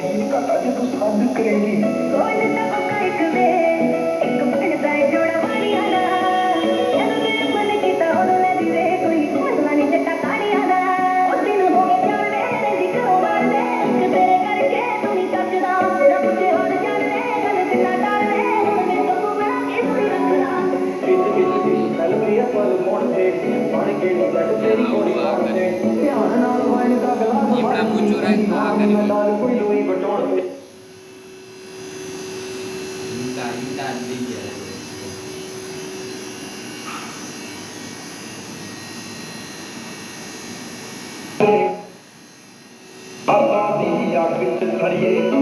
ਰੀਤ ਕਰਦਾ ਜੇ ਤੂੰ ਸੰਗ ਕਰੇਗੀ ਕੋਈ ਨਾ ਪੱਕਾ ਇੱਕ ਵੇ ਇੱਕ ਬਣਦਾ ਏ ਜੋੜਾ ਵਾਲੀਆਂ ਦਾ ਜਦੋਂ ਦਿਲ ਮਨ ਕੀਤਾ ਉਦੋਂ ਲੈ ਦੀ ਵੇ ਕੋਈ ਮਸਲਾ ਨਹੀਂ ਜੱਟਾ ਤਾੜੀਆਂ ਦਾ ਉਹ ਦਿਨ ਹੋ ਗਏ ਜਾਣਦੇ ਰਹਿੰਦੀ ਘਰੋਂ ਬਾਹਰ ਦੇ ਇੱਕ ਤੇਰੇ ਕਰਕੇ ਤੂੰ ਨਹੀਂ ਚੱਜਦਾ ਰੱਬ ਤੇ ਹੋਰ ਜਾਣਦੇ ਗੱਲ ਕਿੰਨਾ ਡਰਦੇ ਹੁਣ ਮੈਨੂੰ ਤੂੰ ਬਣਾ ਕੇ ਤੂੰ ਰੱਖਣਾ ਵਿੱਚ ਗੱਲ ਵੀ ਆ ਪਲ ਮੋੜ ਤੇ ਬਣ ਕੇ ਜੱਟ ਤੇਰੀ ਕੋੜੀ ਮਾਰ ਤੇ ਧਿਆਨ ਨਾਲ ਵਾਈਨ ਦਾ ਗਲਾਸ ये बड़ा मुंह चोरा है कहाँ कर ਨਾਲ ਕੋਈ ਲੋਈ ਬਟੋਣ ਤੇ इनका देखिए ਬਾਬਾ ਦੀ ਅੱਖ ਚ ਖੜੀਏ